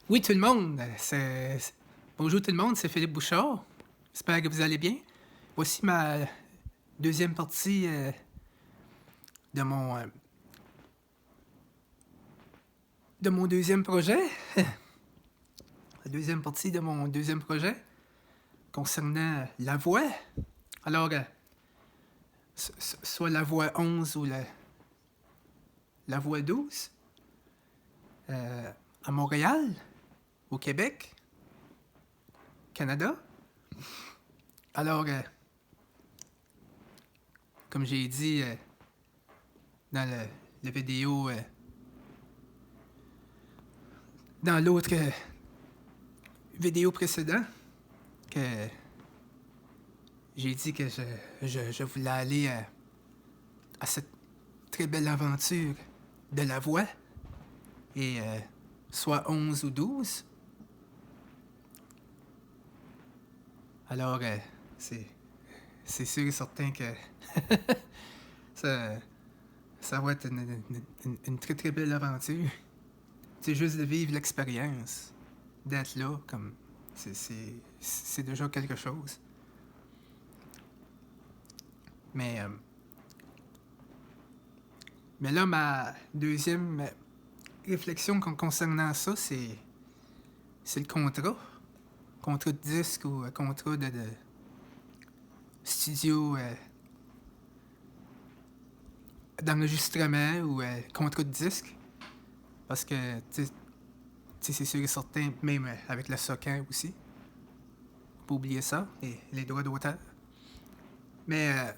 Oui, tout le monde. Bonjour tout le monde, c'est Philippe Bouchard. J'espère que vous allez bien. Voici ma deuxième partie de mon euh, de mon deuxième projet. La deuxième partie de mon deuxième projet concernant la voix. Alors, soit la voix 11 ou la voix 12 à Montréal, au Québec, Canada. Alors, comme j'ai dit dans la vidéo, dans l'autre vidéo précédente, que j'ai dit que je voulais aller à cette très belle aventure de la voix, et soit 11 ou 12. Alors, c'est, c'est sûr et certain que ça, ça va être une très très belle aventure. C'est juste de vivre l'expérience, d'être là, comme c'est déjà quelque chose. Mais, euh, mais là, ma deuxième réflexion concernant ça, c'est le contrat. Contrat de disque ou contrat de studio d'enregistrement ou contrat de disque. Parce que, tu sais, c'est sûr et certain, même avec le SOCAN aussi. Faut pas oublier ça, et les droits d'auteur. Mais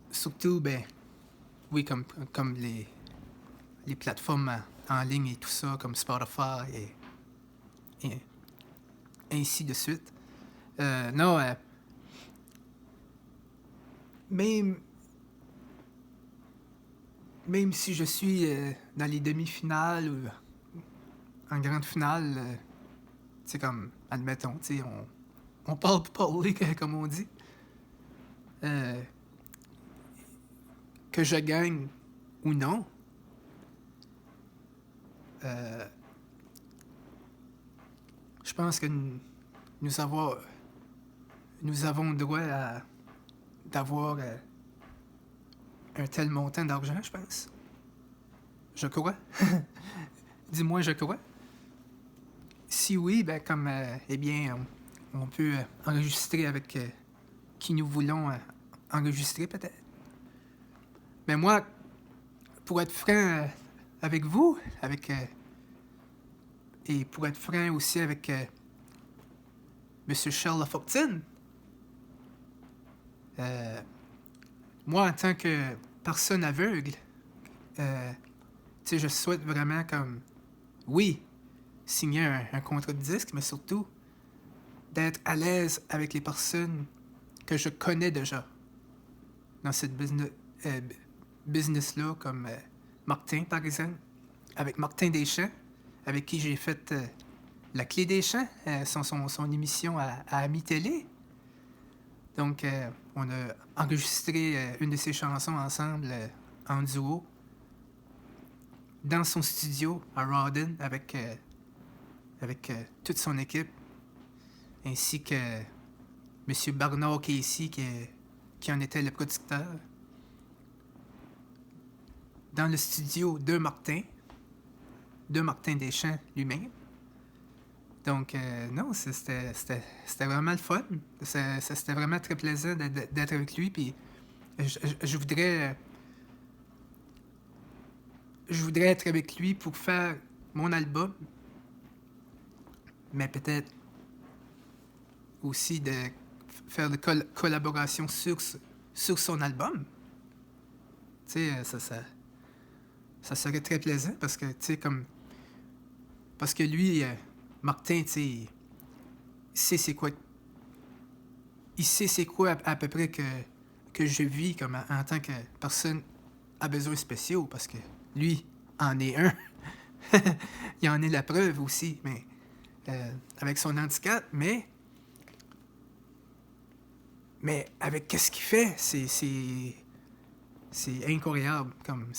surtout, ben, oui, comme les plateformes en ligne et tout ça, comme Spotify et ainsi de suite. Non, même, même si je suis dans les demi-finales ou en grande finale, tu sais, comme, admettons, tu sais, on parle pour parler, comme on dit, euh, que je gagne ou non, euh, je pense que nous avons, nous avons droit d'avoir un tel montant d'argent, je pense. Je crois. Dis-moi, je crois. Si oui, ben comme, eh bien, on peut enregistrer avec qui nous voulons enregistrer peut-être. Mais moi, pour être franc avec vous, et pour être franc aussi avec Monsieur Charles Lafortine, moi, en tant que personne aveugle, tu sais, je souhaite vraiment comme, oui, signer un contrat de disque, mais surtout d'être à l'aise avec les personnes que je connais déjà dans cette euh, business-là, comme Martin, par exemple, avec Martin Deschamps, avec qui j'ai fait La Clé des Champs, son émission à Ami Télé. Donc, on a enregistré une de ses chansons ensemble en duo dans son studio à Rawdon avec toute son équipe, ainsi que M. Bernard Casey qui en était le producteur, dans le studio de Martin Deschamps lui-même. Donc, non, c'était vraiment le fun. C'était vraiment très plaisant d'être avec lui. Puis, je voudrais, je voudrais être avec lui pour faire mon album, mais peut-être aussi de faire de collaboration sur son album. Tu sais, ça serait très plaisant parce que, tu sais, comme. Parce que lui, Martin, tu sais, il sait c'est quoi. Il sait c'est quoi à peu près que je vis comme en tant que personne à besoins spéciaux parce que lui en est un. Il en est la preuve aussi, mais avec son handicap, mais avec qu'est-ce qu'il fait, c'est incroyable. Comme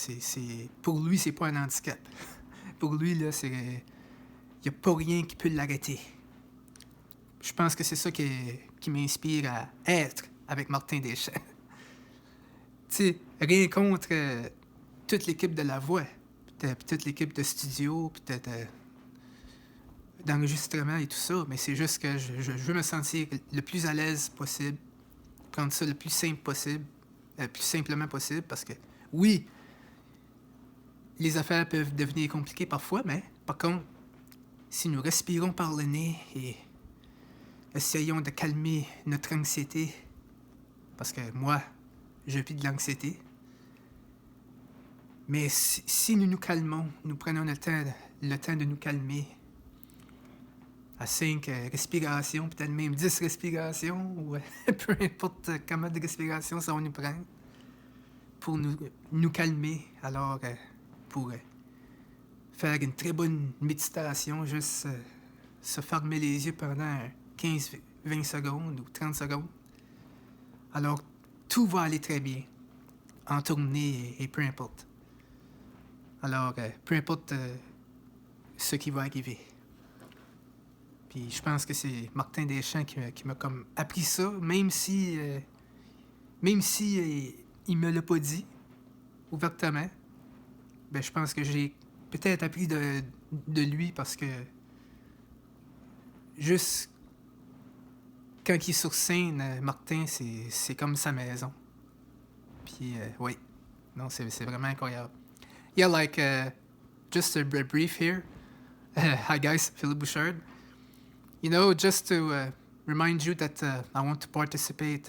pour lui, c'est pas un handicap. pour lui, là, c'est... Il n'y a pas rien qui peut l'arrêter. Je pense que c'est ça qui m'inspire à être avec Martin Deschamps. Tu sais, rien contre toute l'équipe de La Voix, puis toute l'équipe de studio, peut-être d'enregistrement et tout ça, mais c'est juste que je veux me sentir le plus à l'aise possible, prendre ça le plus simple possible, plus simplement possible, parce que oui, les affaires peuvent devenir compliquées parfois, mais par contre, si nous respirons par le nez et essayons de calmer notre anxiété, parce que moi, je vis de l'anxiété, mais si nous nous calmons, nous prenons le temps de nous calmer, à 5 respirations, peut-être même 10 respirations, ou peu importe comment de respiration ça va nous prendre, pour nous calmer, alors pour faire une très bonne méditation, juste se fermer les yeux pendant 15-20 secondes ou 30 secondes. Alors, tout va aller très bien, en tournée et peu importe. Alors, peu importe ce qui va arriver. Puis je pense que c'est Martin Deschamps qui m'a comme appris ça, même si il me l'a pas dit ouvertement. Ben, je pense que j'ai peut-être appris de lui parce que juste quand il est sur scène, Martin, c'est comme sa maison. Puis, oui. Non, c'est vraiment incroyable. Yeah, like, just a brief here. Hi guys, Philippe Bouchard. You know, just to remind you that I want to participate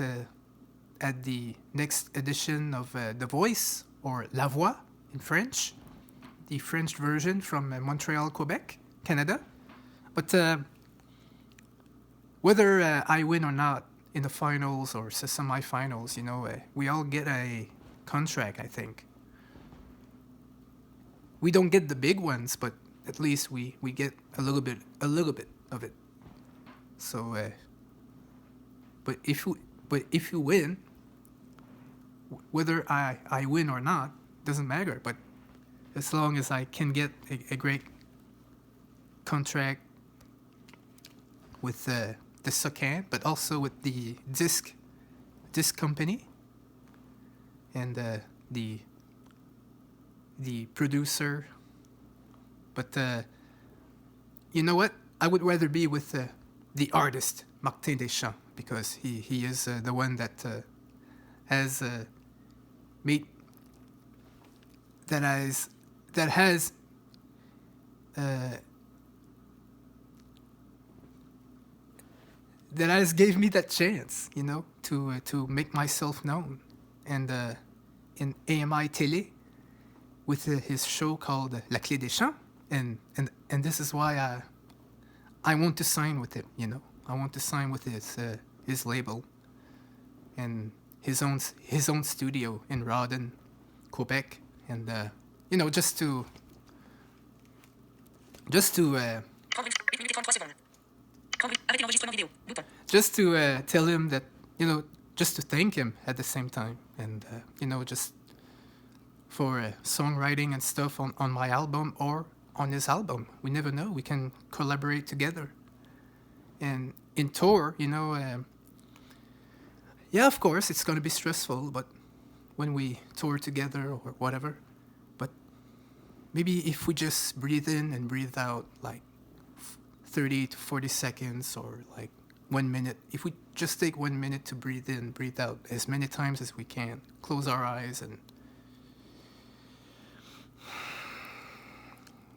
at the next edition of The Voice, or La Voix in French, the French version from Montreal, Quebec, Canada. But whether I win or not in the finals or semi-finals, you know, we all get a contract, I think. We don't get the big ones, but at least we get a little bit of it. So, but if you win, whether I win or not doesn't matter. But as long as I can get a great contract with the Socan, but also with the disc company and the producer. But you know what? I would rather be with the artist Martin Deschamps, because he is the one that has made that has gave me that chance, you know, to make myself known, and in AMI Télé with his show called La Clé des Champs, and this is why I want to sign with him, you know. I want to sign with his label and his own studio in Rawdon, Quebec, and you know, just to tell him that, you know, just to thank him at the same time, and you know, just for songwriting and stuff on my album or on his album. We never know. We can collaborate together. And in tour, you know, yeah, of course, it's going to be stressful, but when we tour together or whatever, but maybe if we just breathe in and breathe out like 30 to 40 seconds, or like 1 minute, if we just take 1 minute to breathe in, breathe out as many times as we can, close our eyes and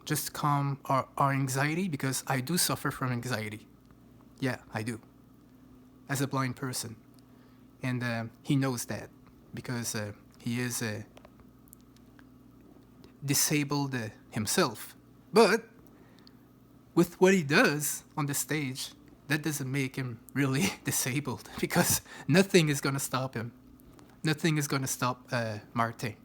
just calm our anxiety, because I do suffer from anxiety. Yeah, I do. As a blind person. And he knows that, because he is disabled himself. But with what he does on the stage, that doesn't make him really disabled, because nothing is going to stop him. Nothing is going to stop Martin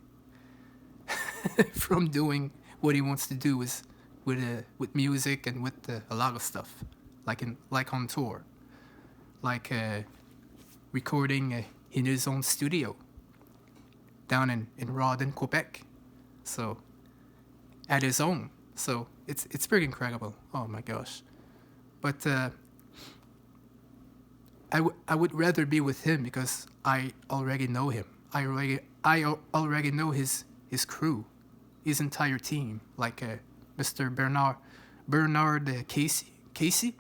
from doing what he wants to do with music and with a lot of stuff, like on tour, like recording in his own studio down in Rawdon, Quebec. So at his own. So it's pretty incredible. Oh my gosh. But I would rather be with him because I already know him. I already know his crew, his entire team, like Mr. Bernard Casey,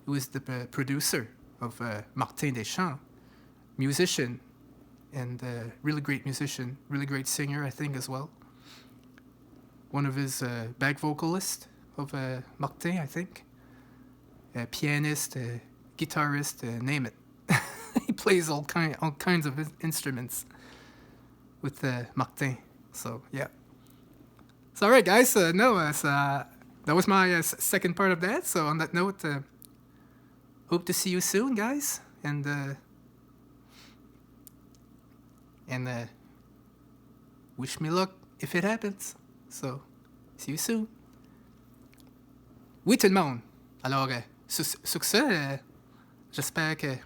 who is the producer of Martin Deschamps, musician, and really great musician, really great singer, I think, as well. One of his back vocalists of Martin, I think. Pianist, guitarist, name it. He plays all kinds of instruments with Martin. So, yeah. So, alright, guys. That was my second part of that. So, on that note, hope to see you soon, guys. And wish me luck if it happens. So, see you soon. Oui, tout le monde. Alors, sur ce, j'espère que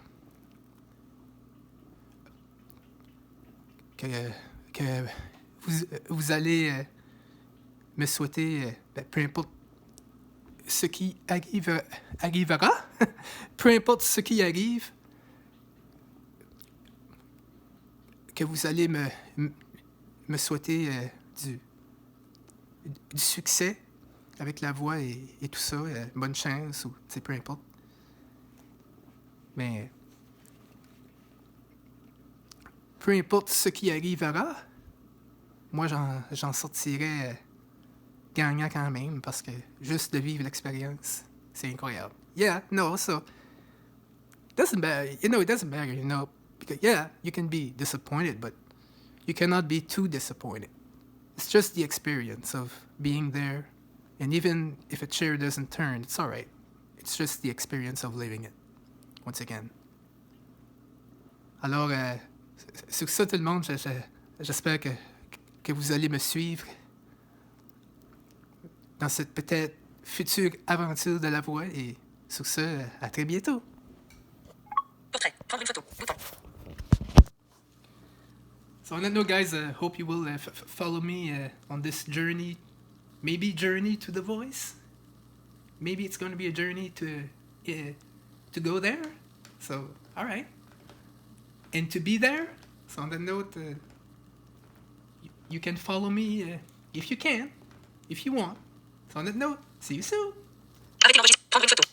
vous allez me souhaiter, peu importe ce qui arrivera, peu importe ce qui arrive, que vous allez me souhaiter du succès avec la voix et tout ça, bonne chance ou peu importe. Mais peu importe ce qui arrivera, moi j'en sortirai gagnant quand même parce que juste de vivre l'expérience, c'est incroyable. Yeah, no, so doesn't matter, it doesn't matter, because yeah, you can be disappointed, but you cannot be too disappointed. It's just the experience of being there, and even if a chair doesn't turn, it's alright. It's just the experience of living it, once again. Alors, sur ça, tout le monde, j'espère que vous allez me suivre dans cette peut-être future aventure de la voix, et sur ce, à très bientôt. Portrait. Prendre une photo. Bouton. So on that note, guys, hope you will follow me on this journey. Maybe journey to The Voice. Maybe it's going to be a journey to go there. So, all right. And to be there. So on that note, you can follow me if you can, if you want. So on that note, see you soon. Arrêtez l'enregistrement. Prendre une photo.